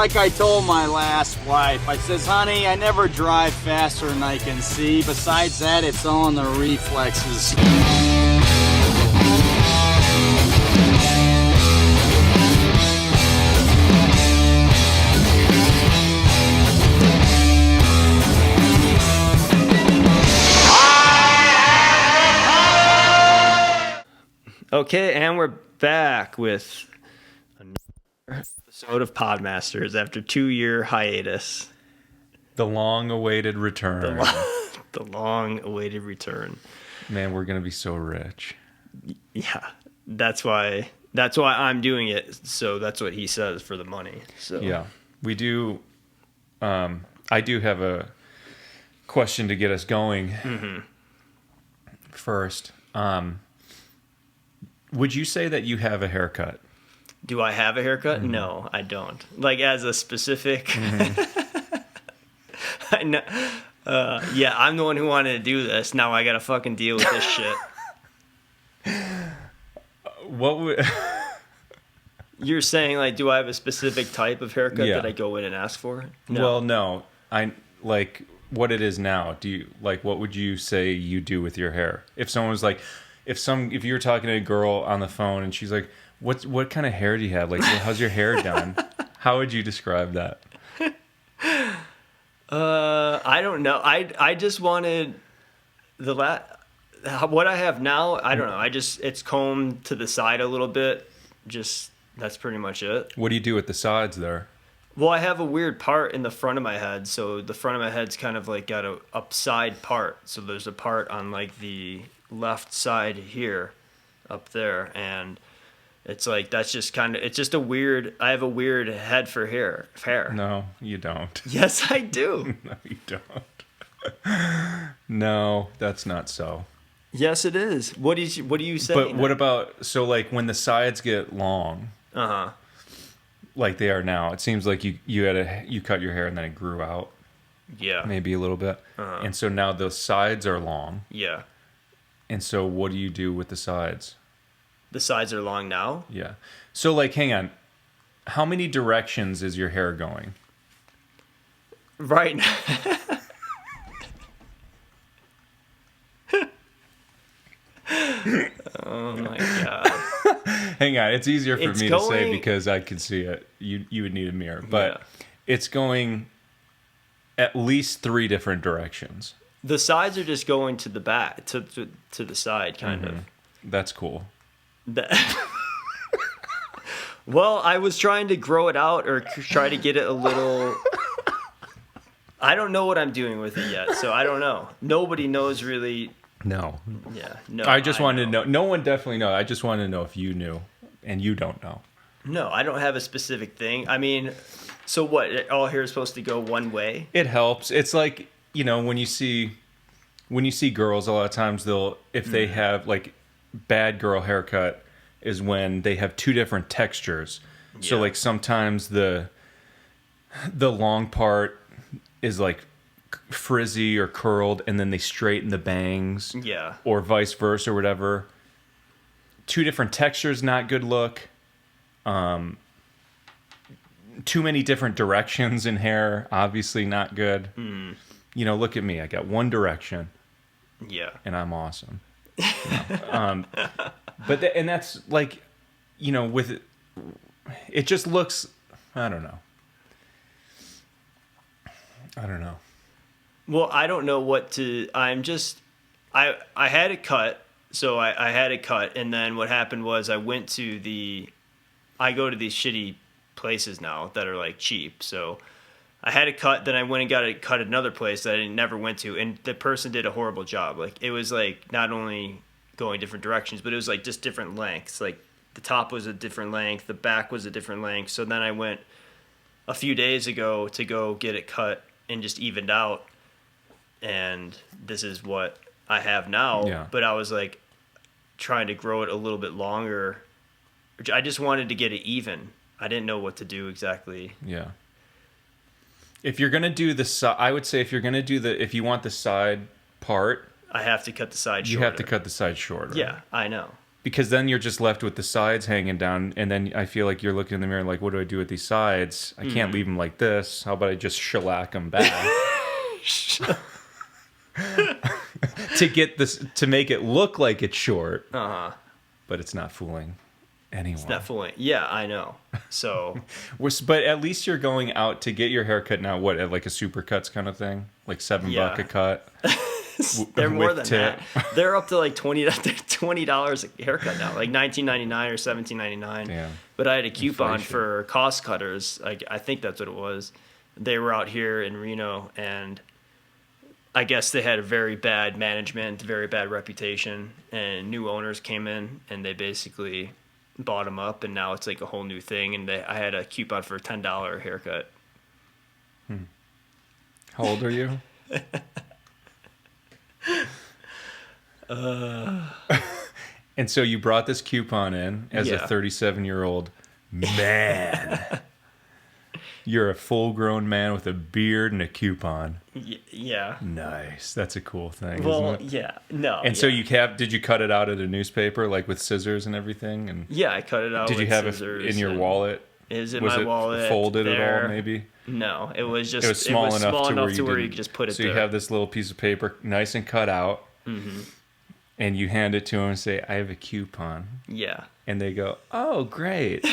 Like I told my last wife, I says, honey, I never drive faster than I can see. Besides that, it's all in the reflexes. Okay, and we're back with another episode of Podmasters after 2-year hiatus. The long-awaited return. The long-awaited return. Man, we're gonna be so rich. Yeah, that's why I'm doing it. So that's what he says for the money. So yeah, we do. I do have a question to get us going. Mm-hmm. First, would you say that you have a haircut? Do I have a haircut? Mm-hmm. No, I don't. Like as a specific. Mm-hmm. I know. Yeah, I'm the one who wanted to do this. Now I gotta fucking deal with this shit. What would? You're saying like, do I have a specific type of haircut Yeah. that I go in and ask for? No. Well, no. I like what it is now. Do you like what would you say you do with your hair? If someone was like, if you were talking to a girl on the phone and she's like, what kind of hair do you have? Like, how's your hair done? How would you describe that? I don't know. I just wanted what I have now. I don't know. It's combed to the side a little bit. Just that's pretty much it. What do you do with the sides there? Well, I have a weird part in the front of my head. So the front of my head's kind of like got a upside part. So there's a part on like the left side here, up there, and it's like that's just kind of it's just a weird. I have a weird head for hair. No, you don't. Yes, I do. No, you don't. No, that's not so. Yes, it is. What do you say? But what about so like when the sides get long? Like they are now. It seems like you cut your hair and then it grew out. Yeah. Maybe a little bit. And so now the sides are long. Yeah. And so what do you do with the sides? The sides are long now? Yeah. So like hang on. How many directions is your hair going? Right now. Oh my god. Hang on, it's easier for It's me going- to say because I can see it. You would need a mirror, but Yeah. it's going at least 3 different directions. The sides are just going to the back, to the side, kind of. That's cool. Well, I was trying to grow it out or try to get it a little. I don't know what I'm doing with it yet, so I don't know. Nobody knows really. No. Yeah, no. I just wanted to know. No one definitely knows. I just wanted to know if you knew, and you don't know. No, I don't have a specific thing. I mean, so what? All hair is supposed to go one way? It helps. It's like, when you see girls, a lot of times if they have like bad girl haircut is when they have 2 different textures. Yeah. So like sometimes the long part is like frizzy or curled, and then they straighten the bangs. Yeah. Or vice versa or whatever. 2 different textures, not good look. Too many different directions in hair, obviously not good. Look at me. I got one direction. Yeah. And I'm awesome. But that's like, with it just looks, I don't know. Well, I don't know what to. I had it cut, so I had it cut, and then what happened was I go to these shitty places now that are like cheap. So I had it cut, then I went and got it cut at another place that I never went to, and the person did a horrible job. Like it was like not only going different directions, but it was like just different lengths. Like the top was a different length, the back was a different length. So then I went a few days ago to go get it cut and just evened out. And this is what I have now. Yeah. But I was like trying to grow it a little bit longer. I just wanted to get it even. I didn't know what to do exactly. Yeah. If you're going to do I would say if you want the side part, I have to cut the side shorter. you have to cut the side shorter. Yeah, I know. because then you're just left with the sides hanging down, and then I feel like you're looking in the mirror like, what do I do with these sides? I can't leave them like this. How about I just shellac them back? To get this, to make it look like it's short. But it's not fooling anyone. It's not fooling. Yeah, I know. So, but at least you're going out to get your hair cut now. What, at like a Supercuts kind of thing, like $7 a cut. They're more than tip. that. They're up to like $20 a haircut now, like $19.99 or $17.99. Damn. But I had a coupon Inflation. for cost cutters. I think that's what it was. They were out here in Reno, and I guess they had a very bad management, very bad reputation, and new owners came in and they basically bought them up, and now it's like a whole new thing. And I had a coupon for a $10 haircut. How old are you? And so you brought this coupon in as a 37-year-old man. You're a full-grown man with a beard and a coupon. Yeah. Nice. That's a cool thing, Well, isn't it? yeah. No. And so did you cut it out of the newspaper, like with scissors and everything? And yeah, I cut it out. did you with have it scissors in your wallet? Is in Was my it wallet folded there. at all, maybe? No, it was just It was small enough to where you could just put it so there. you have this little piece of paper, nice and cut out, and you hand it to them and say, "I have a coupon." Yeah. And they go, "Oh, great."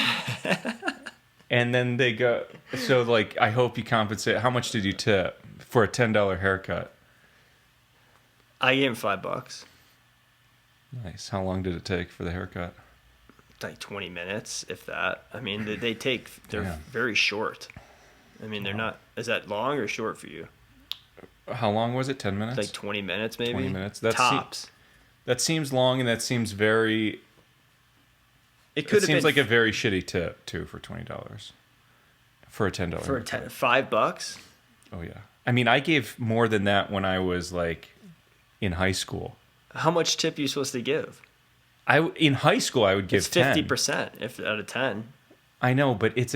And then they go, so like, I hope you compensate. How much did you tip for a $10 haircut? I gave him $5. Nice. How long did it take for the haircut? Like 20 minutes, if that. I mean, they're Damn. very short. I mean, they're not. Is that long or short for you? How long was it? 10 minutes? Like 20 minutes, maybe. 20 minutes. Tops. That seems long, and that seems very. It could have seems been like a very shitty tip too for $20 for a $10 for haircut. $5. Oh yeah. I mean, I gave more than that when I was like in high school. How much tip are you supposed to give? In high school I would give It's 10. 50% if out of 10. I know, but it's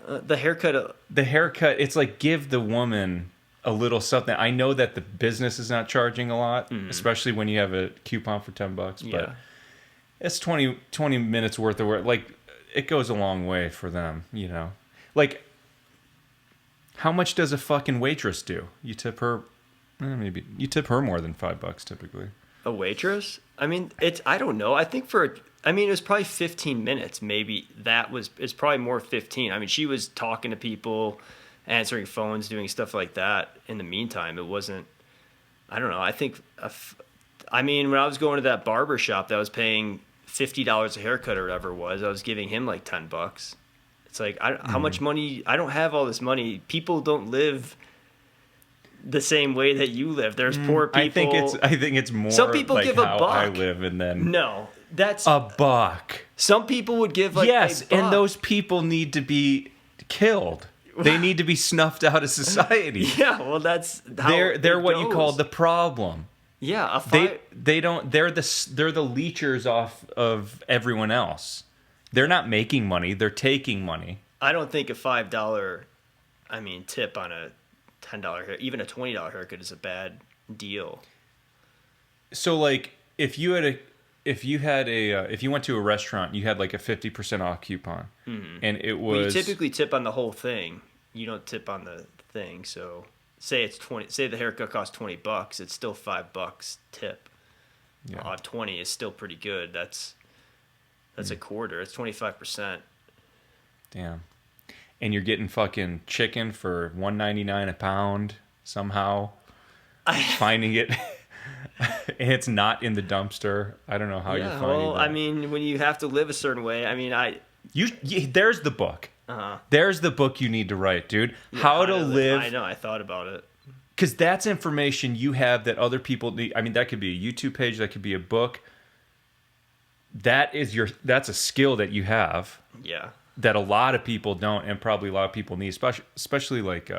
The haircut. the haircut. It's like give the woman a little something. I know that the business is not charging a lot, especially when you have a coupon for $10. But Yeah. it's 20 minutes worth of work. Like, it goes a long way for them, you know? Like, how much does a fucking waitress do? You tip her, maybe, you tip her more than $5 typically. A waitress? I mean, I don't know. I think it was probably 15 minutes. Maybe it's probably more 15. I mean, she was talking to people, answering phones, doing stuff like that. In the meantime, it wasn't, I don't know. I think, when I was going to that barber shop that was paying $50 a haircut or whatever it was, I was giving him like $10. It's like, how much money? I don't have all this money. People don't live the same way that you live. There's poor people. I think it's more some people like give how a buck. I live, and then No, that's a buck. some people would give like Yes, a buck. and those people need to be killed. They need to be snuffed out of society. Yeah, well, that's how They're it what you call goes. the problem. Yeah, They don't. They're the leechers off of everyone else. They're not making money. They're taking money. I don't think a $5, tip on a $10 hair, even a $20 haircut is a bad deal. So like, if you went to a restaurant, you had like a 50% off coupon, and it was. Well, you typically tip on the whole thing. You don't tip on the thing. So say it's 20. Say the haircut costs $20. It's still $5 tip. Yeah. 20 is still pretty good. That's a quarter. It's 25%. Damn. And you're getting fucking chicken for $1.99 a pound somehow. Finding it, and it's not in the dumpster. I don't know how you're finding that. When you have to live a certain way, there's the book. There's the book you need to write, dude. How to live. I know. I thought about it. Because that's information you have that other people need. I mean, that could be a YouTube page. That could be a book. That's a skill that you have. Yeah. That a lot of people don't, and probably a lot of people need, especially like,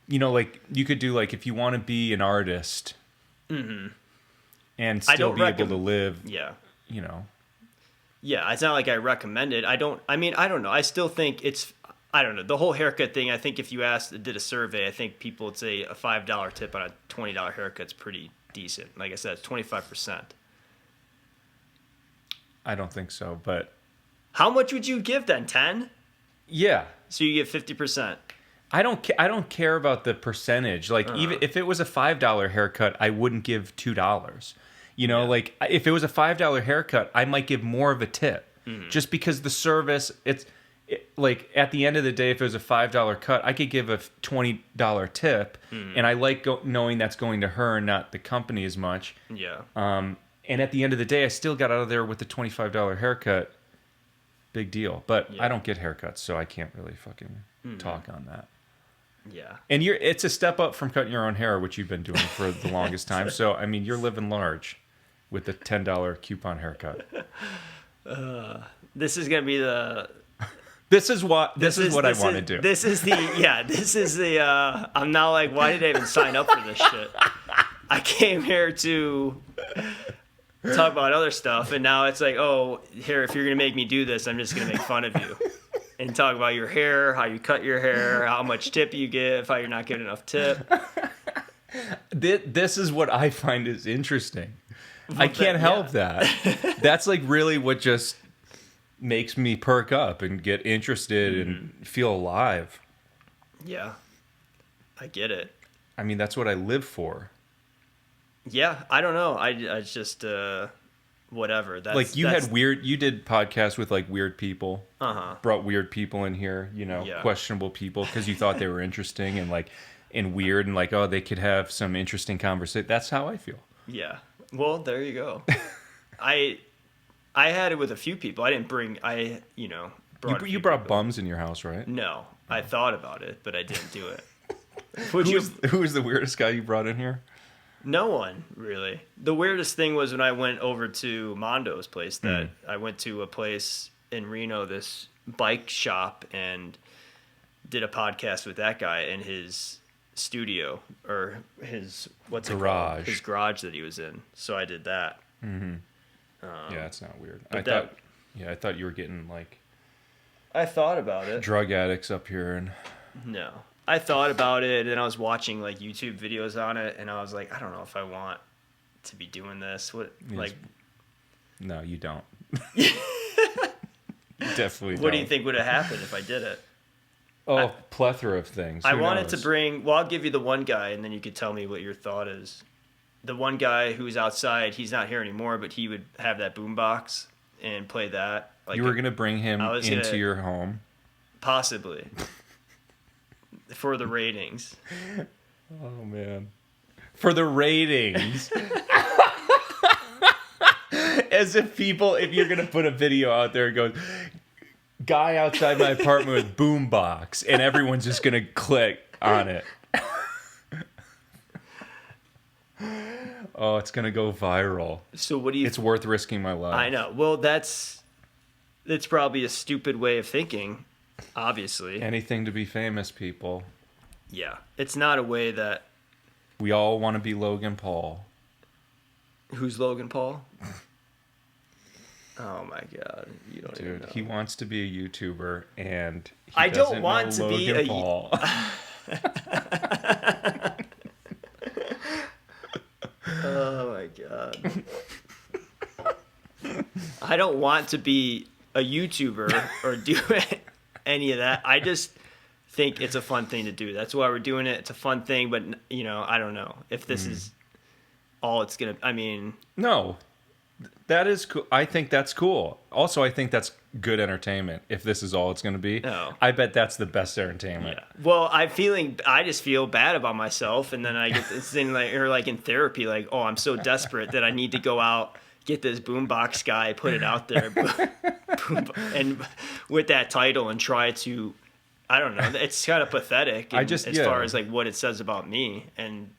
like you could do like if you want to be an artist, and still be able to live. Yeah. Yeah, it's not like I recommend it. I don't know. I still think I don't know. The whole haircut thing, I think if you did a survey, I think people would say a $5 tip on a $20 haircut's pretty decent. Like I said, it's 25%. I don't think so, but How much would you give then? 10? yeah. So you get 50%. I don't care about the percentage. Like even if it was a $5 haircut, I wouldn't give $2. You know, like if it was a $5 haircut, I might give more of a tip, just because the service. Like at the end of the day, if it was a $5 cut, I could give a $20 tip, and I like knowing that's going to her and not the company as much. Yeah. And at the end of the day, I still got out of there with the $25 haircut. Big deal. But I don't get haircuts, so I can't really fucking talk on that. Yeah. And it's a step up from cutting your own hair, which you've been doing for the longest time. So, I mean, you're living large with the $10 coupon haircut. This is going to be the... This is what I want to do. This is the... I'm now like, why did I even sign up for this shit? I came here to talk about other stuff, and now it's like, oh, here, if you're going to make me do this, I'm just going to make fun of you. And talk about your hair, how you cut your hair, how much tip you give, how you're not giving enough tip. This is what I find is interesting. I can't help that. That's like really what just makes me perk up and get interested and feel alive. Yeah, I get it. I mean, that's what I live for. Yeah, I don't know. I just whatever. That's, like you did podcasts with like weird people. Brought weird people in here, questionable people because you thought they were interesting and weird and like, oh, they could have some interesting conversation. That's how I feel. Yeah. Well, there you go. I had it with a few people. I didn't bring You brought bums in your house, right? No, I thought about it, but I didn't do it. Who was the weirdest guy you brought in here? No one, really. The weirdest thing was when I went over to Mondo's place. I went to a place in Reno, this bike shop, and did a podcast with that guy in his studio, or his garage. His garage that he was in. So I did that. Yeah, that's not weird. I thought you were getting like... I thought about it. Drug addicts up here and... No. I thought about it, and I was watching like YouTube videos on it, and I was like, I don't know if I want to be doing this. No, you don't. Definitely don't. What do you think would have happened if I did it? Oh, plethora of things. I wanted to bring... Well, I'll give you the one guy, and then you could tell me what your thought is. The one guy who's outside, he's not here anymore, but he would have that boombox and play that. Like you were going to bring him into your home? Possibly. For the ratings. Oh, man. For the ratings. As if you're going to put a video out there, it goes, guy outside my apartment with boombox, and everyone's just going to click on it. Oh, it's going to go viral. So what do you... It's worth risking my life. I know. Well, that's probably a stupid way of thinking, obviously. Anything to be famous, people. Yeah. It's not a way that... We all want to be Logan Paul. Who's Logan Paul? Oh my God. You don't even know. He wants to be a YouTuber, and I don't want to be a Paul. Oh my God. I don't want to be a YouTuber or do any of that. I just think it's a fun thing to do. That's why we're doing it. It's a fun thing, but I don't know if this is all it's going to... I mean... No. That is cool. I think that's cool. Also, I think that's good entertainment. If this is all it's going to be, I bet that's the best entertainment. Yeah. Well, I just feel bad about myself, and then I get this thing like in therapy, like, oh, I'm so desperate that I need to go out, get this boombox guy, put it out there, and with that title, and try to, I don't know. It's kind of pathetic. As far as like what it says about me, and.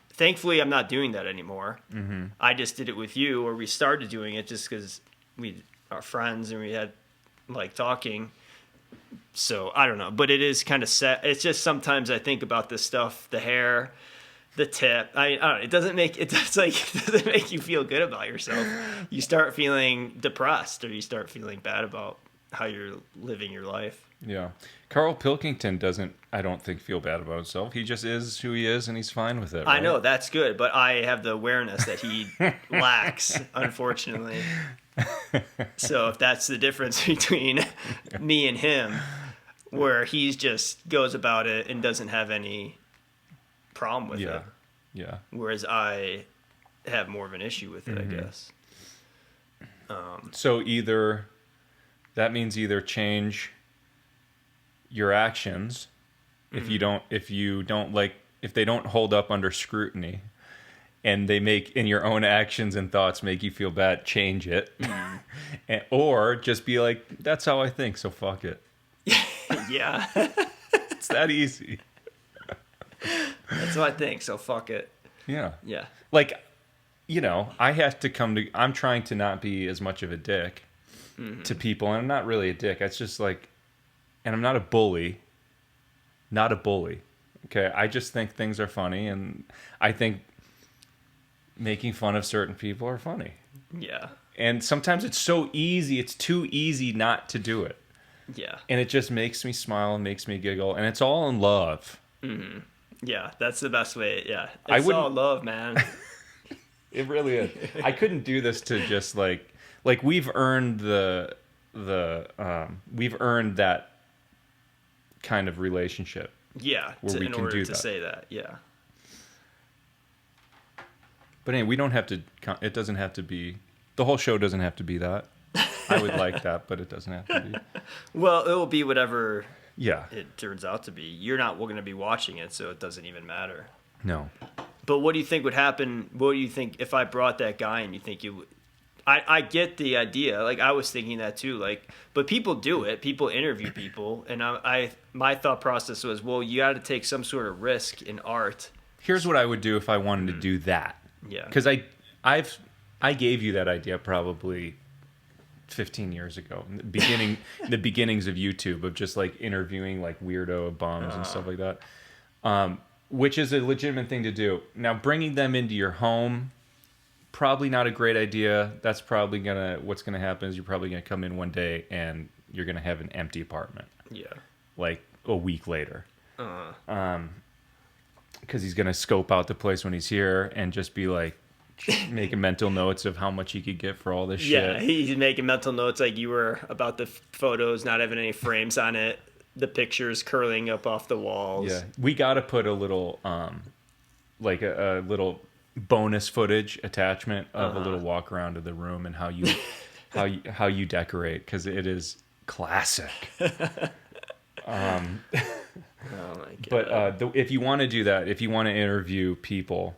Thankfully, I'm not doing that anymore. Mm-hmm. I just did it with you, or we started doing it just because we are friends and we had like talking. So I don't know, but it is kind of sad. It's just sometimes I think about this stuff, the hair, the tip. I don't know. It doesn't make you feel good about yourself. You start feeling depressed, or you start feeling bad about how you're living your life. Yeah. Carl Pilkington doesn't, I don't think, feel bad about himself. He just is who he is, and he's fine with it. I right? know, that's good, but I have the awareness that he lacks, unfortunately. So if that's the difference between me and him, where he just goes about it and doesn't have any problem with it, Yeah. whereas I have more of an issue with it, I guess. So that means either change your actions if they don't hold up under scrutiny, and they make, in your own actions and thoughts, make you feel bad, change it. Or just be like, that's how I think, so fuck it. Yeah. It's that easy. That's what I think, so fuck it. Yeah. Yeah. Like, I'm trying to not be as much of a dick to people, and I'm not really a dick. It's just like, and I'm not a bully. Not a bully. Okay? I just think things are funny, and I think making fun of certain people are funny. Yeah. And sometimes it's so easy, it's too easy not to do it. Yeah. And it just makes me smile and makes me giggle, and it's all in love. Mm-hmm. Yeah, that's the best way. Yeah. I It's wouldn't- all love, man. It really is. I couldn't do this to just like we've earned we've earned that kind of relationship. Yeah, Where we in can order do to that. say that. Yeah. But anyway, we don't have to. It doesn't have to be. The whole show doesn't have to be that. I would like that, but it doesn't have to be. Well, it will be whatever Yeah. it turns out to be. You're not going to be watching it, so it doesn't even matter. No. But what do you think would happen? What do you think if I brought that guy and you think you would? I get the idea. Like, I was thinking that too. Like, but people do it. People interview people, and my thought process was, well, you got to take some sort of risk in art. Here's what I would do if I wanted to do that. Yeah. Because I gave you that idea probably 15 years ago, in the beginnings of YouTube, of just like interviewing like weirdo bums and stuff like that, which is a legitimate thing to do. Now, bringing them into your home, probably not a great idea. That's probably what's gonna happen is you're probably gonna come in one day and you're gonna have an empty apartment, Yeah. like a week later, because he's gonna scope out the place when he's here and just be like making mental notes of how much he could get for all this Yeah, shit. he's making mental notes like you were about the photos not having any frames on it, the pictures curling up off the walls. Yeah, we got to put a little, like a little bonus footage attachment of a little walk around of the room and how you decorate, because it is classic. Oh my god. But if you want to do that, if you want to interview people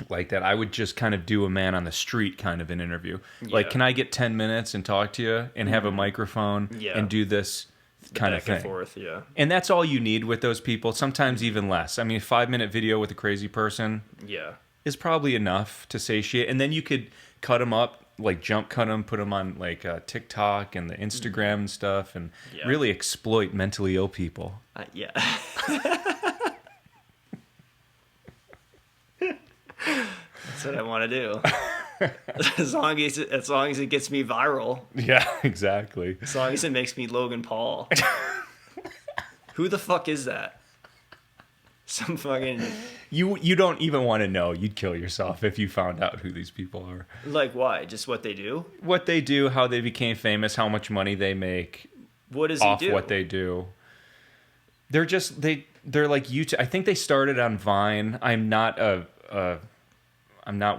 like that, I would just kind of do a man on the street kind of an interview. Like, Yeah. can I get 10 minutes and talk to you and have a microphone Yeah. and do this kind of back thing? and forth, yeah. And that's all you need with those people. Sometimes even less. I mean, a 5-minute video with a crazy person Yeah. is probably enough to say shit. And then you could cut them up, like jump cut them, put them on like TikTok and the Instagram and stuff, and Yeah. really exploit mentally ill people. Yeah. That's what I want to do. as long as it gets me viral. Yeah, exactly. As long as it makes me Logan Paul. Who the fuck is that? Some fucking... You don't even want to know. You'd kill yourself if you found out who these people are. Like, why? Just what they do? What they do, how they became famous, how much money they make What does off he do? what they do. They're just they're like YouTube. I think they started on Vine. I'm not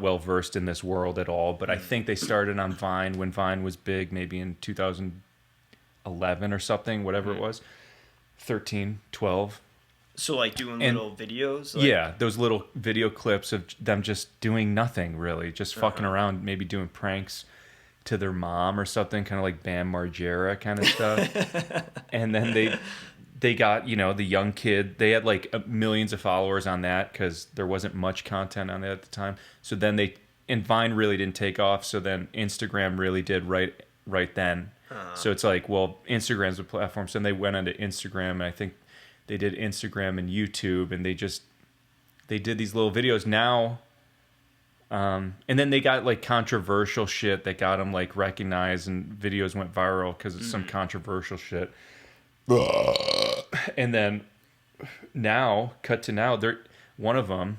well versed in this world at all, but I think they started on Vine when Vine was big, maybe in 2011 or something, whatever it was. 13, 12. So, like, doing And- little videos? Like, Yeah, those little video clips of them just doing nothing, really. Just fucking around, maybe doing pranks to their mom or something, kind of like Bam Margera kind of stuff. And then they got, the young kid. They had like millions of followers on that because there wasn't much content on it at the time. So then and Vine really didn't take off. So then Instagram really did right then. So it's like, well, Instagram's a platform. So then they went onto Instagram, and I think they did Instagram and YouTube, and they did these little videos now. And then they got like controversial shit that got them like recognized, and videos went viral because it's some controversial shit. And then cut to now, they're one of them,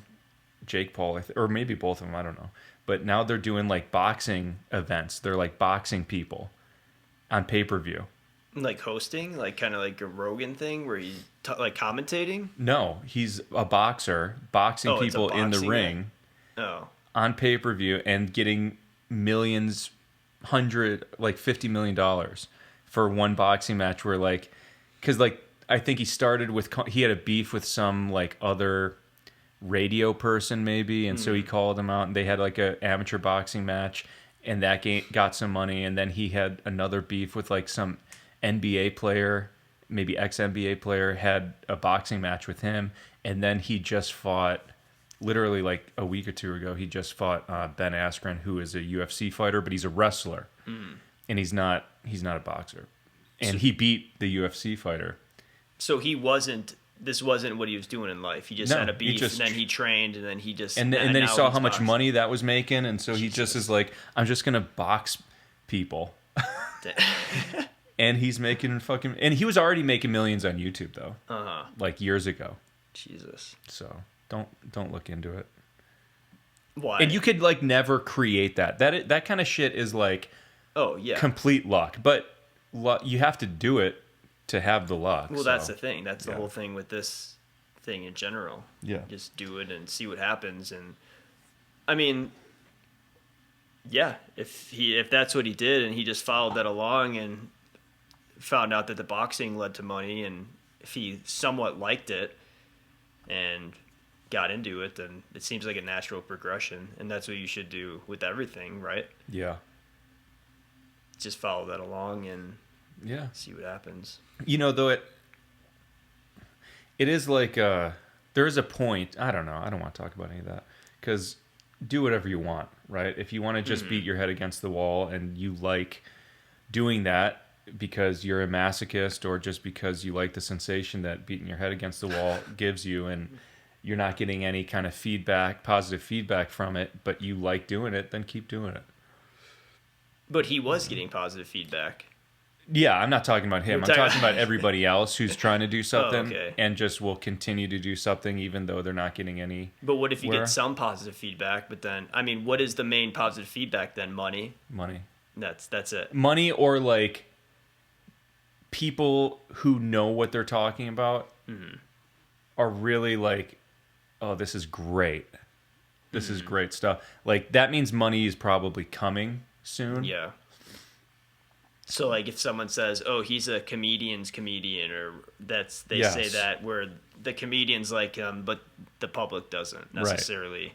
Jake Paul, or maybe both of them, I don't know. But now they're doing like boxing events. They're like boxing people on pay-per-view. Like hosting, like kind of like a Rogan thing where he's like commentating. No, he's a boxer, boxing people in the ring. Oh. On pay-per-view and getting millions, $50 million for one boxing match where like, because like, I think he had a beef with some like other radio person maybe, and so he called him out and they had like a amateur boxing match and that got some money, and then he had another beef with like some NBA player, maybe ex-NBA player, had a boxing match with him, and then he just fought literally like a week or two ago, he just fought Ben Askren, who is a UFC fighter, but he's a wrestler, and he's not a boxer, and he beat the UFC fighter. So this wasn't what he was doing in life. He just had a beef, and then he trained, and then he just and then he saw how much money that was making, and so he just is like, I'm just gonna box people. And he's making and he was already making millions on YouTube though, like years ago. Jesus. So don't look into it. Why? And you could like never create that. That kind of shit is like, complete luck. But you have to do it to have the luck. Well, that's the thing. That's the whole thing with this thing in general. Yeah. Just do it and see what happens. And I mean, yeah, if that's what he did and he just followed that along and found out that the boxing led to money, and if he somewhat liked it and got into it, then it seems like a natural progression, and that's what you should do with everything, right? Yeah. Just follow that along and see what happens. You know, though it is like there is a point. I don't know. I don't want to talk about any of that, because do whatever you want, right? If you want to just beat your head against the wall and you like doing that because you're a masochist, or just because you like the sensation that beating your head against the wall gives you, and you're not getting any kind of positive feedback from it, but you like doing it, then keep doing it. But he was getting positive feedback. Yeah, I'm not talking about him. I'm talking about everybody else who's trying to do something and just will continue to do something even though they're not getting any. But what if you get some positive feedback, but then, I mean, what is the main positive feedback then? Money? Money. That's it. Money, or like people who know what they're talking about are really like, oh, this is great. This is great stuff. Like, that means money is probably coming soon. Yeah. So, like, if someone says, "Oh, he's a comedian's comedian," or they say that where the comedians like him, but the public doesn't necessarily.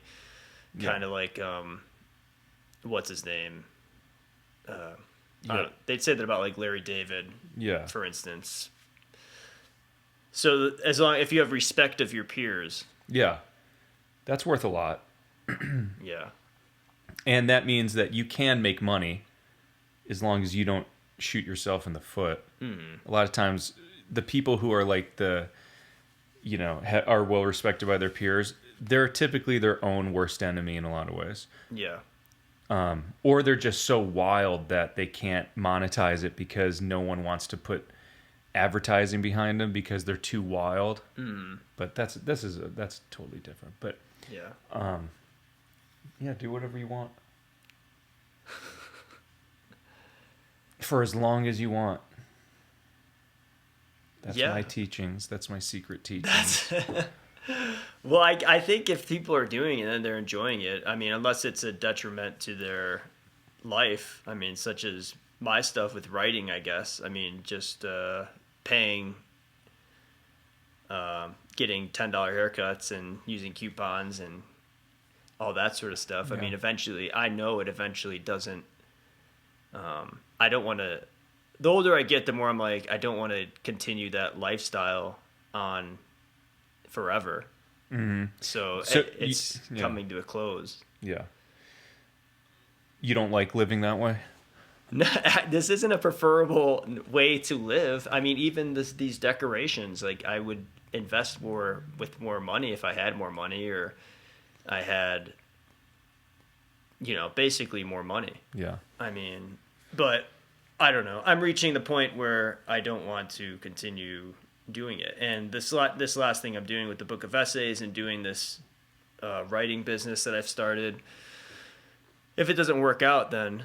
Right. Kind of like, what's his name? They'd say that about like Larry David, for instance. So, if you have respect of your peers, that's worth a lot. Yeah. And that means that you can make money as long as you don't shoot yourself in the foot. A lot of times the people who are like are well respected by their peers, they're typically their own worst enemy in a lot of ways. Yeah. Or they're just so wild that they can't monetize it because no one wants to put advertising behind them because they're too wild. But that's totally different. But do whatever you want. For as long as you want. That's my teachings. That's my secret teachings. Well, I think if people are doing it and they're enjoying it, I mean, unless it's a detriment to their life, I mean, such as my stuff with writing, I guess. I mean, just paying, getting $10 haircuts and using coupons and all that sort of stuff. Yeah. I mean, I know it eventually doesn't. I don't want to. The older I get, the more I'm like, I don't want to continue that lifestyle on forever. So it's coming to a close. Yeah. You don't like living that way? No, this isn't a preferable way to live. I mean, even these decorations, like, I would invest more with more money if I had more money, or I had, basically more money. Yeah. I mean, but I don't know. I'm reaching the point where I don't want to continue doing it. And this last thing I'm doing with the book of essays and doing this writing business that I've started, if it doesn't work out, then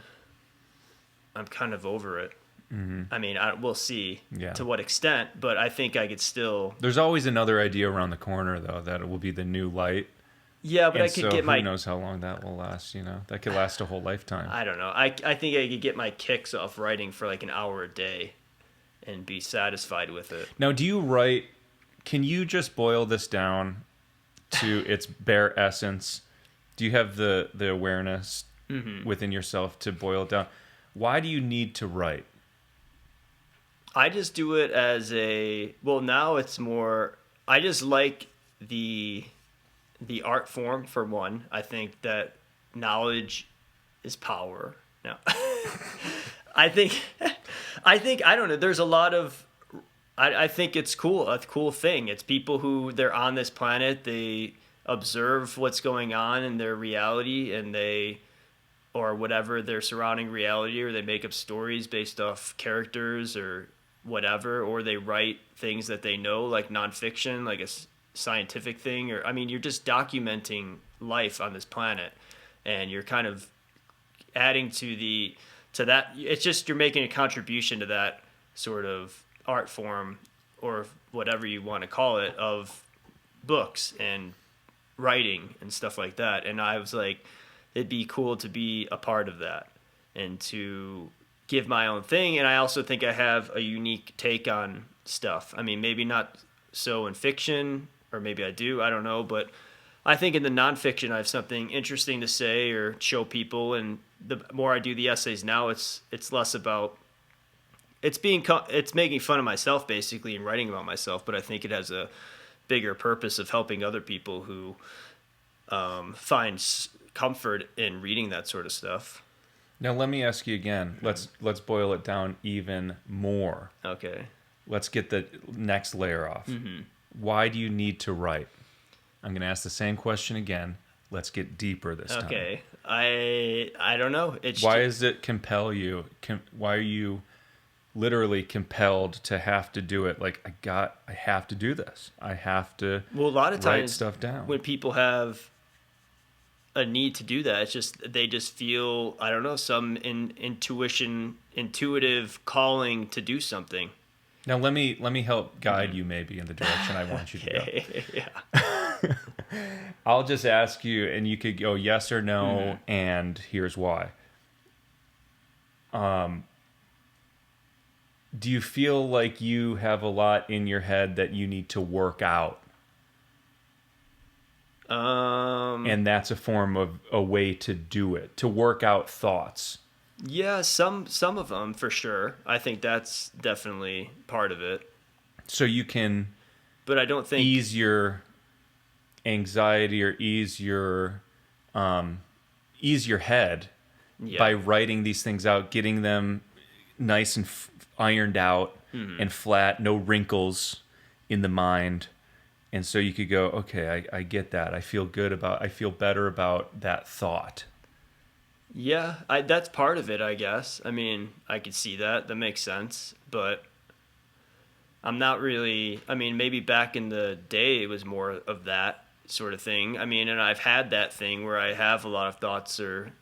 I'm kind of over it. Mm-hmm. I mean, we'll see to what extent, but I think I could still... There's always another idea around the corner, though, that it will be the new light. Yeah, but I could get who knows how long that will last, That could last a whole lifetime. I don't know. I think I could get my kicks off writing for like an hour a day and be satisfied with it. Now, do you write... Can you just boil this down to its bare essence? Do you have the awareness within yourself to boil it down? Why do you need to write? I just do it as now it's more, I just like the art form, for one. I think that knowledge is power. No. I think, I don't know, there's a lot of, I think it's cool, a cool thing. It's people who, they're on this planet, they observe what's going on in their reality, and or whatever their surrounding reality, or they make up stories based off characters or whatever, or they write things that they know, like nonfiction, like a scientific thing, or, I mean, you're just documenting life on this planet, and you're kind of adding to that. It's just, you're making a contribution to that sort of art form, or whatever you want to call it, of books and writing and stuff like that. And I was like, it'd be cool to be a part of that and to give my own thing. And I also think I have a unique take on stuff. I mean, maybe not so in fiction, or maybe I do, I don't know, but I think in the nonfiction I have something interesting to say or show people. And the more I do the essays now, it's less about, it's making fun of myself basically and writing about myself, but I think it has a bigger purpose of helping other people who find comfort in reading that sort of stuff. Now let me ask you again. Let's boil it down even more. Okay. Let's get the next layer off. Mm-hmm. Why do you need to write? I'm going to ask the same question again. Let's get deeper this time. Okay. I don't know. Why does it compel you? Why are you literally compelled to have to do it? Like, I have to do this. I have to a lot of write times stuff down. When people have a need to do that, it's just, they just feel, I don't know, some intuitive calling to do something. Now let me help guide you maybe in the direction I want you to go. Yeah. I'll just ask you, and you could go yes or no, and here's why. Do you feel like you have a lot in your head that you need to work out? And that's a form of a way to do it, to work out thoughts. Yeah, some of them for sure. I think that's definitely part of it. So you can, but I don't think, ease your anxiety or ease your head by writing these things out, getting them nice and ironed out and flat, no wrinkles in the mind. And so you could go, okay, I get that. I feel better about that thought. Yeah, that's part of it, I guess. I mean, I could see that. That makes sense. But I'm not really, I mean, maybe back in the day it was more of that sort of thing. I mean, and I've had that thing where I have a lot of thoughts or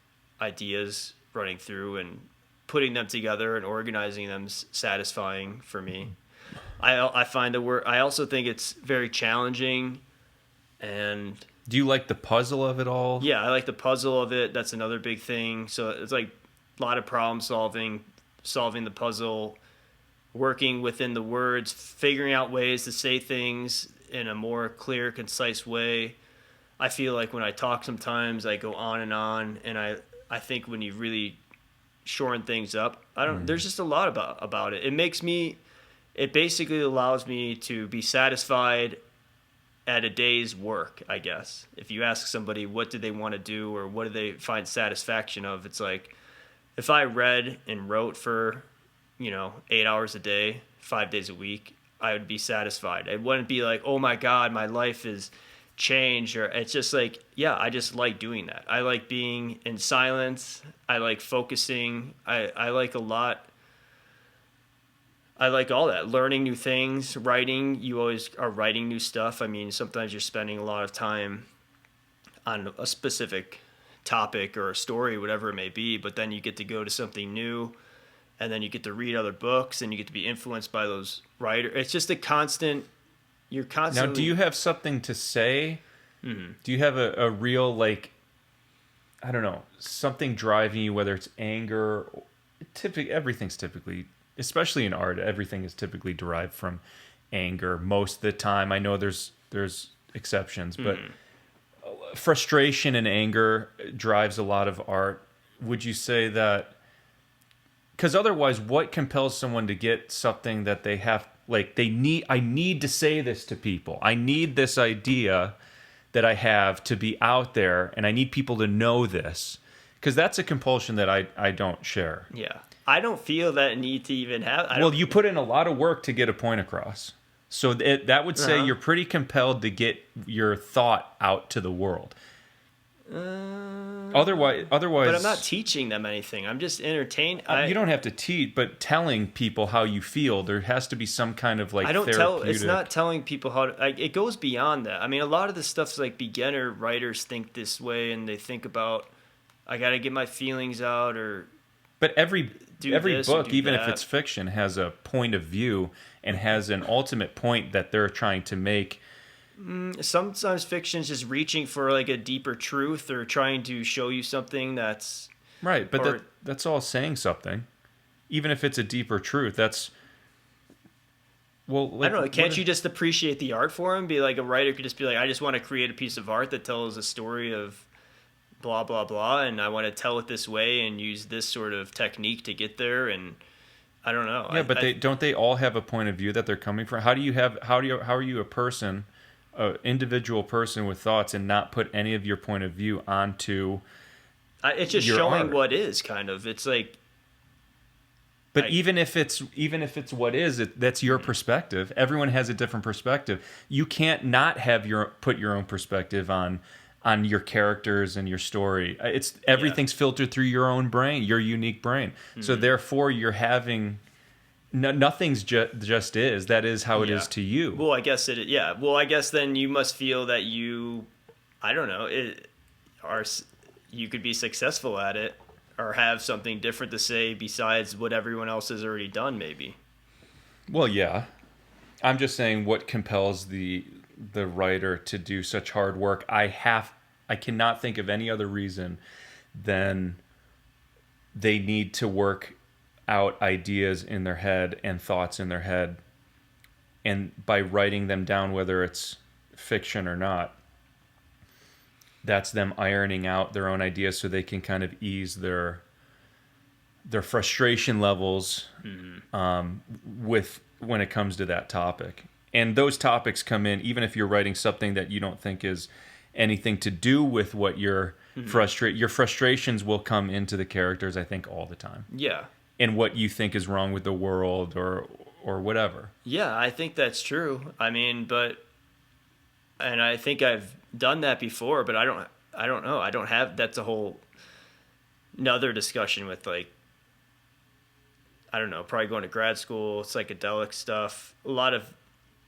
ideas running through, and putting them together and organizing them is satisfying for me. I find I also think it's very challenging. And do you like the puzzle of it all? Yeah, I like the puzzle of it. That's another big thing. So it's like a lot of problem solving the puzzle, working within the words, figuring out ways to say things in a more clear, concise way. I feel like when I talk sometimes I go on, and I think when you really shorten things up, there's just a lot about it. It basically allows me to be satisfied at a day's work, I guess. If you ask somebody what do they want to do or what do they find satisfaction of, it's like, if I read and wrote for, 8 hours a day, 5 days a week, I would be satisfied. It wouldn't be like, oh my God, my life is changed. Or it's just like, yeah, I just like doing that. I like being in silence. I like focusing. I like a lot I like all that. Learning new things, writing. You always are writing new stuff. I mean, sometimes you're spending a lot of time on a specific topic or a story, whatever it may be, but then you get to go to something new, and then you get to read other books, and you get to be influenced by those writers. It's just a constant. You're constantly. Now, do you have something to say? Mm-hmm. Do you have a real, like, I don't know, something driving you, whether it's anger? Everything's typically, especially in art, everything is typically derived from anger most of the time. I know there's exceptions, but frustration and anger drives a lot of art. Would you say that? Because otherwise, what compels someone to get something that they have, like, I need to say this to people. I need this idea that I have to be out there, and I need people to know this. Because that's a compulsion that I don't share. Yeah. I don't feel that need to even have. Well, you put in a lot of work to get a point across. So that would say you're pretty compelled to get your thought out to the world. Otherwise, but I'm not teaching them anything. I'm just entertaining. You don't have to teach, but telling people how you feel. There has to be some kind of like. I don't therapeutic... tell. It's not telling people how to. Like, it goes beyond that. I mean, a lot of this stuff's like beginner writers think this way, and they think about, I got to get my feelings out, or. But every book, even that. if it's fiction, has a point of view and has an ultimate point that they're trying to make. Sometimes fiction's just reaching for like a deeper truth or trying to show you something that's right. But that's all saying something, even if it's a deeper truth. That's like, I don't know. Can't you just appreciate the art form? Be like a writer could just be like, I just want to create a piece of art that tells a story of blah blah blah, and I want to tell it this way and use this sort of technique to get there. And I don't know. Yeah, but don't they all have a point of view that they're coming from? How are you a person? An individual person with thoughts and not put any of your point of view onto it's just your showing art. what is kind of it's like but even if it's what is that's your perspective. Everyone has a different perspective. You can't not have put your own perspective on your characters and your story. It's everything's filtered through your own brain, your unique brain. So therefore you're having nothing's just is. That is how it is to you. Well, I guess it. Yeah. Well, I guess then you must feel that I don't know, you could be successful at it or have something different to say besides what everyone else has already done, maybe. Well, yeah. I'm just saying what compels the writer to do such hard work. I cannot think of any other reason than they need to work out ideas in their head and thoughts in their head, and by writing them down, whether it's fiction or not, that's them ironing out their own ideas so they can kind of ease their frustration levels with when it comes to that topic. And those topics come in even if you're writing something that you don't think is anything to do with what you're your frustrations will come into the characters, I think, all the time. Yeah. And what you think is wrong with the world or whatever. Yeah, I think that's true. I mean, and I think I've done that before, but I don't know. I don't have, that's a whole another discussion with, like, I don't know, probably going to grad school, psychedelic stuff, a lot of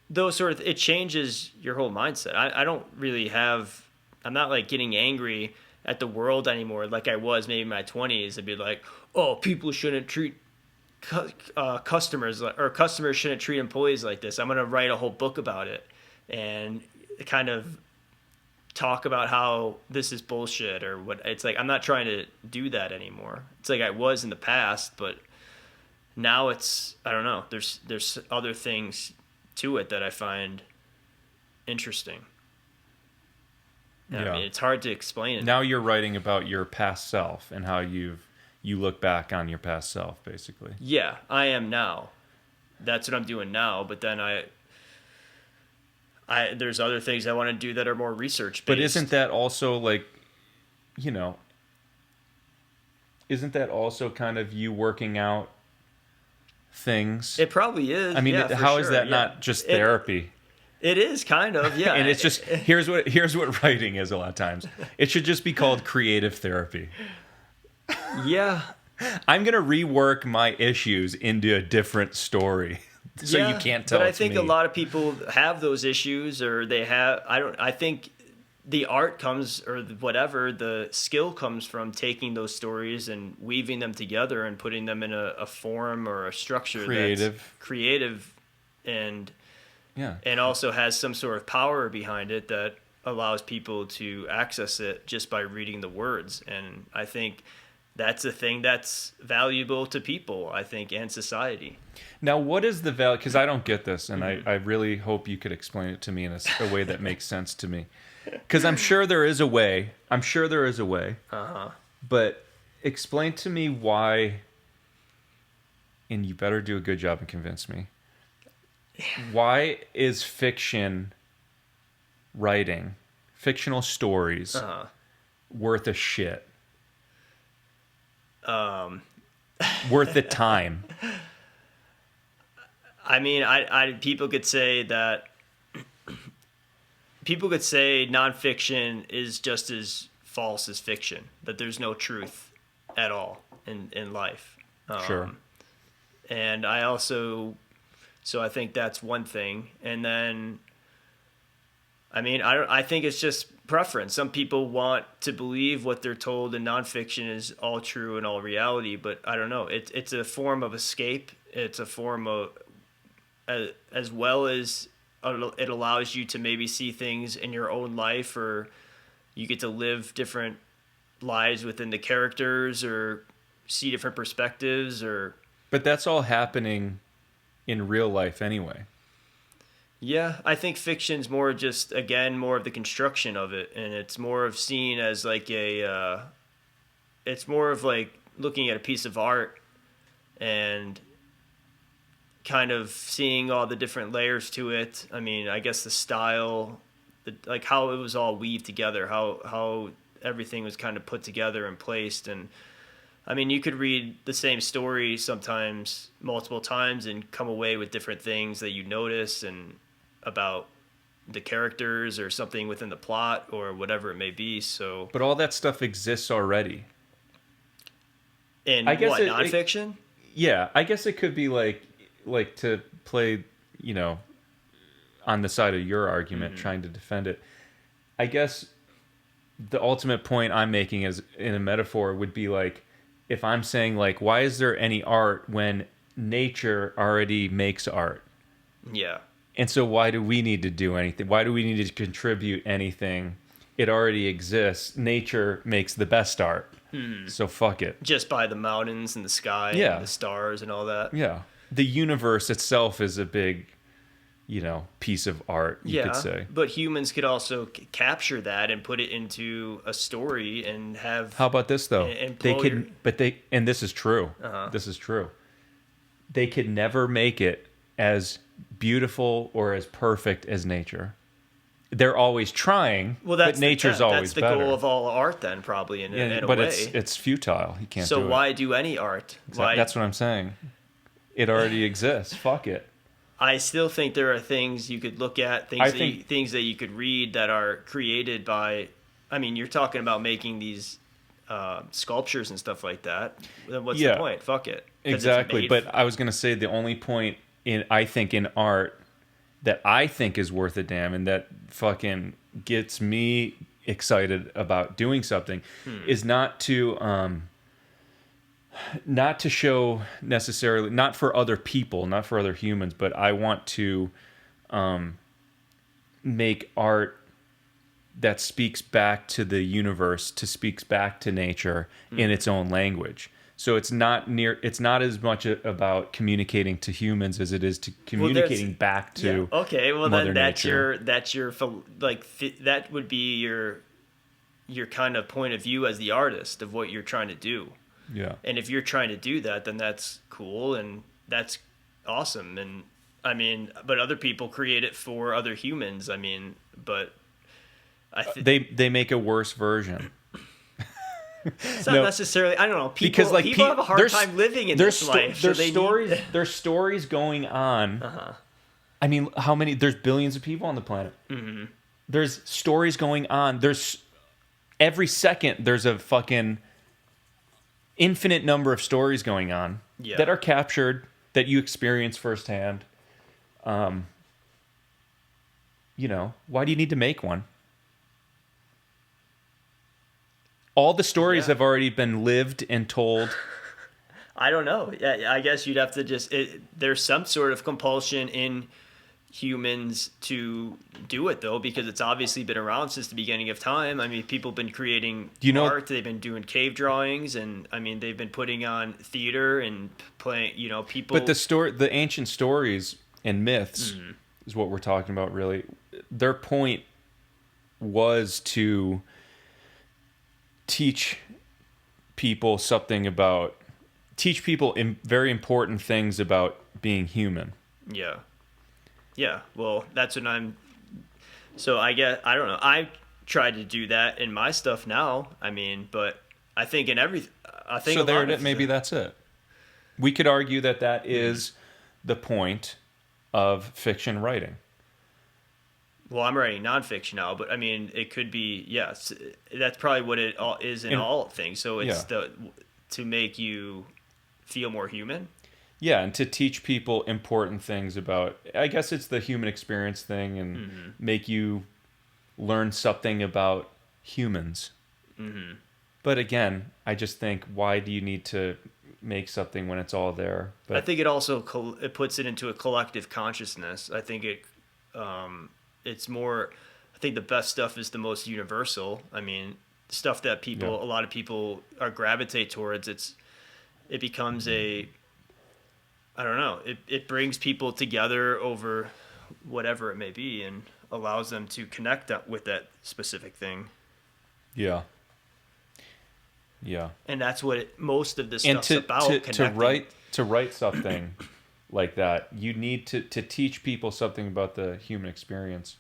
those sort of, it changes your whole mindset. I don't really I'm not like getting angry at the world anymore like I was maybe in my 20s. I'd be like, oh, people shouldn't treat customers, or customers shouldn't treat employees like this. I'm going to write a whole book about it and kind of talk about how this is bullshit or what. It's like, I'm not trying to do that anymore. It's like I was in the past, but now it's, I don't know, there's other things to it that I find interesting. Yeah. I mean, it's hard to explain it. Now you're writing about your past self and how you look back on your past self, basically. Yeah, I am now. That's what I'm doing now. But then there's other things I want to do that are more research based. But isn't that also like, isn't that also kind of you working out things? It probably is. I mean, yeah, how is that not just therapy? It is kind of, yeah. And it's just, here's what writing is a lot of times. It should just be called creative therapy. Yeah. I'm gonna rework my issues into a different story, so you can't tell. But I it's think me. a lot of people have those issues, or they have. I think the art comes, or whatever, the skill comes from taking those stories and weaving them together and putting them in a form or a structure that's creative, and also has some sort of power behind it that allows people to access it just by reading the words. And I think that's a thing that's valuable to people, I think, and society. Now, what is the value? Because I don't get this, and I really hope you could explain it to me in a way that makes sense to me. Because I'm sure there is a way. Uh-huh. But explain to me why, and you better do a good job and convince me. Why is fiction writing, fictional stories, worth a shit? Worth the time? I mean, people could say nonfiction is just as false as fiction, that there's no truth at all in life. Sure. And so I think that's one thing. And then, I mean, I think it's just preference. Some people want to believe what they're told in nonfiction is all true and all reality, but I don't know. It's a form of escape. It's a form of, as well as it allows you to maybe see things in your own life, or you get to live different lives within the characters, or see different perspectives, or. But that's all happening in real life anyway. Yeah, I think fiction's more just, again, more of the construction of it, and it's more of seen as like it's more of like looking at a piece of art and kind of seeing all the different layers to it. I mean, I guess the style, like how it was all weaved together, how everything was kind of put together and placed. And I mean, you could read the same story sometimes multiple times and come away with different things that you notice and about the characters or something within the plot or whatever it may be. So, but all that stuff exists already. In nonfiction? Yeah, I guess it could be like to play, on the side of your argument, trying to defend it. I guess the ultimate point I'm making is in a metaphor would be like, if I'm saying like, why is there any art when nature already makes art? Yeah. And so why do we need to do anything? Why do we need to contribute anything? It already exists. Nature makes the best art. So fuck it. Just by the mountains and the sky and the stars and all that. Yeah. The universe itself is a big, piece of art, you could say. But humans could also capture that and put it into a story and have. How about this though? And this is true. This is true. They could never make it as beautiful or as perfect as nature. They're always trying, but nature's always better. That's the goal of all art then, probably, in a way. But it's futile. You can't do it. So why do any art? That's what I'm saying. It already exists. Fuck it. I still think there are things you could look at, things that you could read that are created by. I mean, you're talking about making these sculptures and stuff like that. Then what's the point? Fuck it. Exactly. But I was going to say the only point in art that I think is worth a damn and that fucking gets me excited about doing something is not to show necessarily, not for other people, not for other humans, but I want to make art that speaks back to the universe, speaks back to nature in its own language. So it's not as much about communicating to humans as it is to communicating back to Mother Nature. That would be your kind of point of view as the artist of what you're trying to do. Yeah. And if you're trying to do that, then that's cool and that's awesome. And I mean, but other people create it for other humans. I mean, but they make a worse version. It's not necessarily. I don't know. People have a hard time living in this life. There's stories going on. I mean, how many? There's billions of people on the planet. Mm-hmm. There's stories going on. There's every second there's a fucking infinite number of stories going on that are captured, that you experience firsthand. You know, why do you need to make one? All the stories have already been lived and told. I don't know. I guess you'd have to just... there's some sort of compulsion in humans to do it, though, because it's obviously been around since the beginning of time. I mean, people have been creating art. They've been doing cave drawings, and, I mean, they've been putting on theater and playing, you know, people... But the ancient stories and myths is what we're talking about, really. Their point was to teach people very important things about being human. Yeah, well, that's what so I guess, I don't know, I try to do that in my stuff now, I mean, but I think so maybe that's it. We could argue that is the point of fiction writing. Well, I'm writing nonfiction now, but I mean, it could be, yes, that's probably what it all is in all things. So it's to make you feel more human. Yeah, and to teach people important things about, I guess it's the human experience thing, and make you learn something about humans. But again, I just think, why do you need to make something when it's all there? But I think it also it puts it into a collective consciousness. I think it's more, I think the best stuff is the most universal. I mean, stuff that a lot of people gravitate towards, it becomes I don't know, it brings people together over whatever it may be and allows them to connect with that specific thing. Yeah. And that's what most of this stuff's about, connecting. To write something like that, you need to teach people something about the human experience,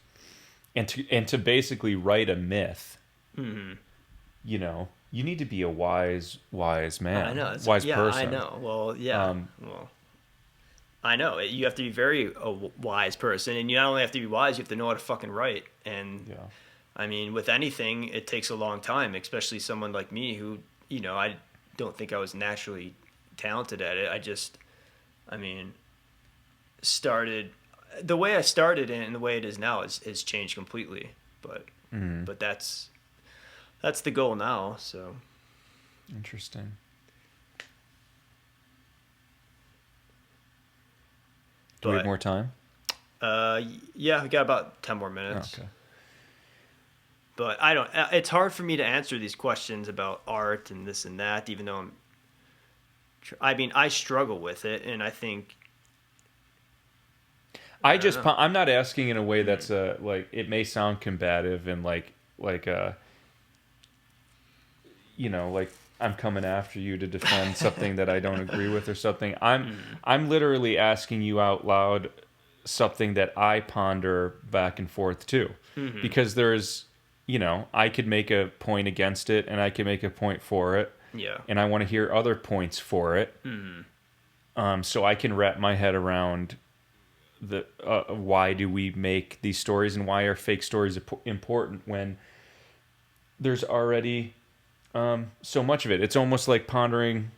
and to basically write a myth. You know, you need to be a wise man. I know, wise person. I know. Well, I know. You have to be a wise person, and you not only have to be wise, you have to know how to fucking write. And I mean, with anything, it takes a long time, especially someone like me who, you know, I don't think I was naturally talented at it. The way I started and the way it is now has changed completely. But that's the goal now. So interesting. Do we have more time? Yeah, we got about 10 more minutes. Okay. But it's hard for me to answer these questions about art and this and that, even though I struggle with it, and I think I'm not asking in a way that's like, it may sound combative and like you know, like I'm coming after you to defend something that I don't agree with or something. I'm literally asking you out loud something that I ponder back and forth too, because there's, you know, I could make a point against it and I could make a point for it. Yeah. And I want to hear other points for it. So I can wrap my head around the why do we make these stories, and why are fake stories important when there's already so much of it. It's almost like pondering.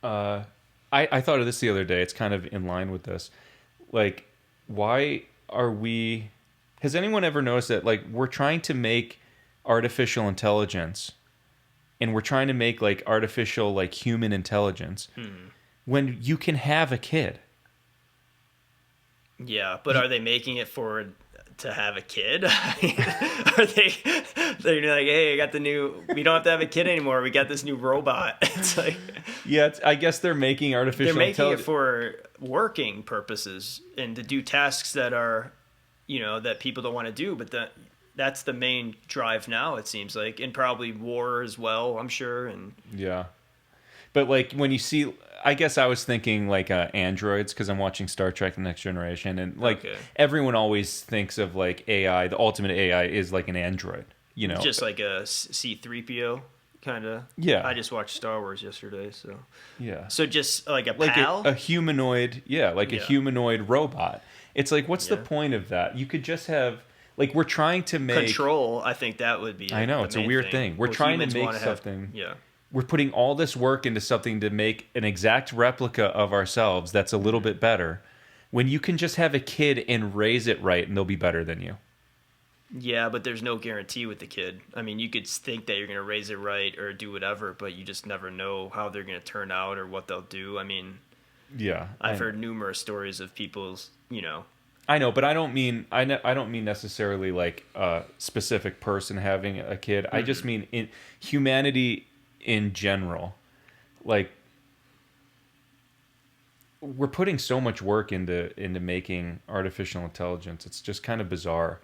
I thought of this the other day. It's kind of in line with this. Like, why are we... Has anyone ever noticed that, like, we're trying to make artificial intelligence, and we're trying to make, like, artificial, like, human intelligence, when you can have a kid? Yeah, but are they making it to have a kid? Are they're like, hey, we don't have to have a kid anymore, we got this new robot. It's like, yeah, I guess they're making artificial intelligence. They're making it for working purposes and to do tasks that are, you know, that people don't want to do, but that's the main drive now, it seems like, and probably war as well, I'm sure. And yeah, but like when you see, I guess I was thinking like androids, because I'm watching Star Trek: The Next Generation, and like everyone always thinks of like AI, the ultimate AI is like an android, you know, just like a C-3PO kind of. Yeah, I just watched Star Wars yesterday, so yeah. So just like a pal, like a humanoid, a humanoid robot. It's like, what's the point of that? You could just have, like, we're trying to make control. I think that would be. I know, it's a weird thing. We're trying to make something. we're putting all this work into something to make an exact replica of ourselves that's a little bit better, when you can just have a kid and raise it right and they'll be better than you. Yeah, but there's no guarantee with the kid. I mean, you could think that you're going to raise it right or do whatever, but you just never know how they're going to turn out or what they'll do. I mean, yeah, I've heard numerous stories of people's, I know, but I don't mean I don't mean necessarily like a specific person having a kid. I just mean in humanity in general. Like, we're putting so much work into making artificial intelligence. It's just kind of bizarre.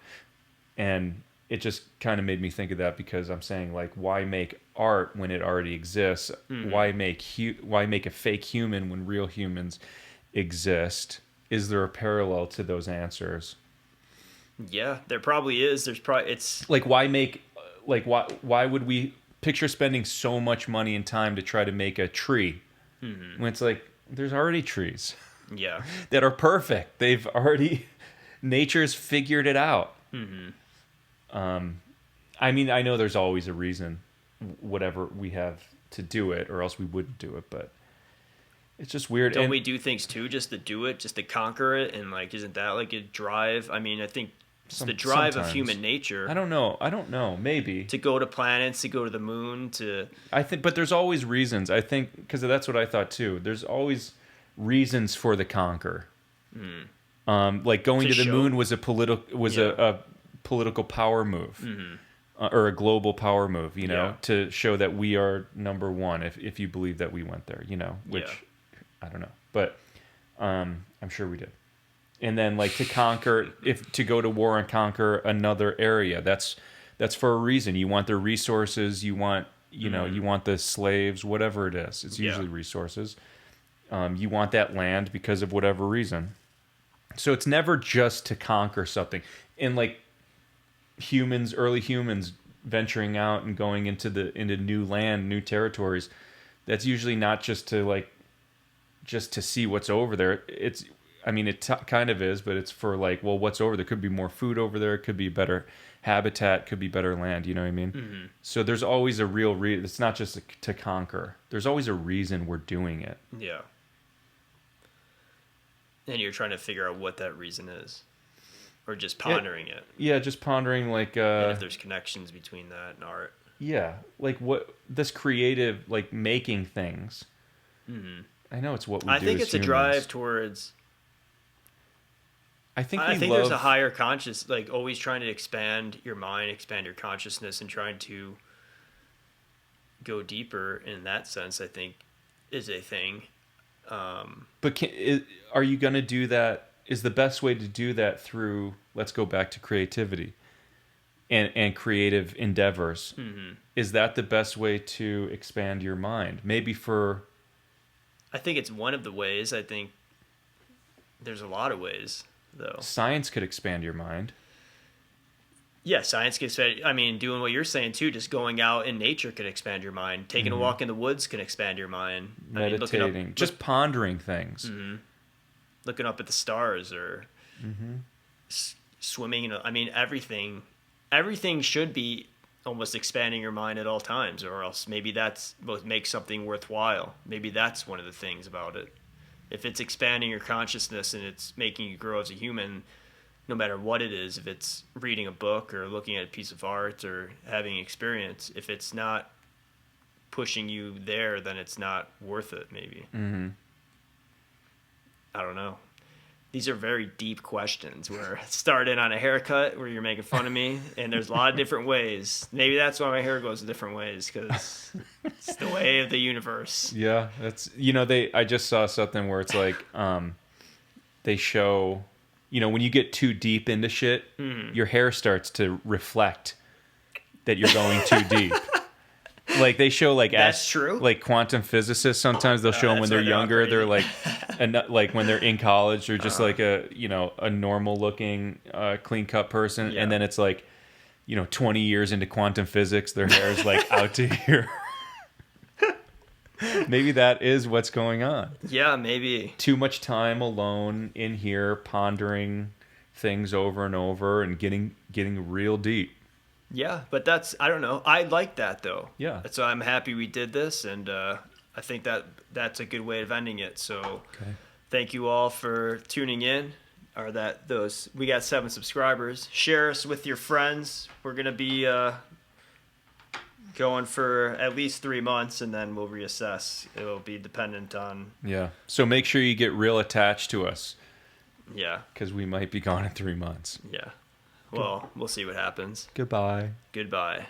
And it just kind of made me think of that, because I'm saying, like, why make art when it already exists? Why make a fake human when real humans exist? Is there a parallel to those answers? Yeah, there probably is. It's like, why would we picture spending so much money and time to try to make a tree when it's like there's already trees that are perfect. Nature's figured it out. I mean, I know there's always a reason, whatever we have to do it, or else we wouldn't do it, but it's just weird. Don't we do things too just to do it, just to conquer it? And like, isn't that like a drive? I mean, I think it's the drive of human nature. I don't know. Maybe to go to planets, to go to the moon, I think, but there's always reasons. I think, because that's what I thought too. There's always reasons for the conquer. Like going to the moon was a political power move, or a global power move, to show that we are number one. If you believe that we went there, which I don't know, but I'm sure we did. And then, like, to go to war and conquer another area, that's for a reason. You want their resources. You want you want the slaves, whatever it is. It's usually resources. You want that land because of whatever reason. So it's never just to conquer something. And like early humans venturing out and going into new land, new territories, that's usually not just to see what's over there. It kind of is, but it's for like, well, what's over there? Could be more food over there. Could be better habitat. Could be better land. You know what I mean? So there's always a real reason. It's not just to conquer. There's always a reason we're doing it. Yeah. And you're trying to figure out what that reason is, or just pondering it. Yeah, just pondering, like, and if there's connections between that and art. Yeah, like what this creative, like, making things. I know it's what we do. I think it's humans. A drive towards. I think there's a higher conscious, like, always trying to expand your mind, expand your consciousness, and trying to go deeper in that sense. I think is a thing. But are you going to do that? Is the best way to do that through, let's go back to creativity and creative endeavors? Is that the best way to expand your mind? Maybe I think it's one of the ways. I think there's a lot of ways, though. Science could expand your mind. Yeah, science can expand. I mean, doing what you're saying too, just going out in nature can expand your mind. Taking a walk in the woods can expand your mind. Meditating, just pondering things. Looking up at the stars, or swimming. I mean, everything should be almost expanding your mind at all times, or else maybe that's what makes something worthwhile. Maybe that's one of the things about it. If it's expanding your consciousness and it's making you grow as a human, no matter what it is, if it's reading a book or looking at a piece of art or having experience, if it's not pushing you there, then it's not worth it, maybe. I don't know. These are very deep questions. We're starting on a haircut where you're making fun of me, and there's a lot of different ways. Maybe that's why my hair goes different ways, because it's the way of the universe. Yeah, that's I just saw something where it's like they show, when you get too deep into shit, your hair starts to reflect that you're going too deep. Like they show, like, that's true. Like quantum physicists, sometimes they'll show them when they're younger. They're like, like when they're in college, they're just like a normal looking, clean cut person, and then it's like, 20 years into quantum physics, their hair is like out to here. Maybe that is what's going on. Yeah, maybe. Too much time alone in here, pondering things over and over, and getting real deep. Yeah, but I don't know. I like that though. Yeah. So I'm happy we did this, and I think that's a good way of ending it. So thank you all for tuning in. We got 7 subscribers. Share us with your friends. We're gonna be going for at least 3 months, and then we'll reassess. It'll be dependent on. Yeah. So make sure you get real attached to us. Yeah. Because we might be gone in 3 months. Yeah. Well, we'll see what happens. Goodbye. Goodbye.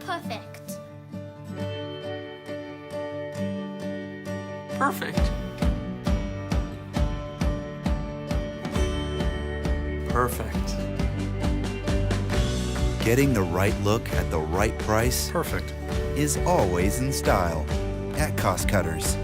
Perfect. Perfect. Perfect. Getting the right look at the right price Perfect. is always in style at Cost Cutters.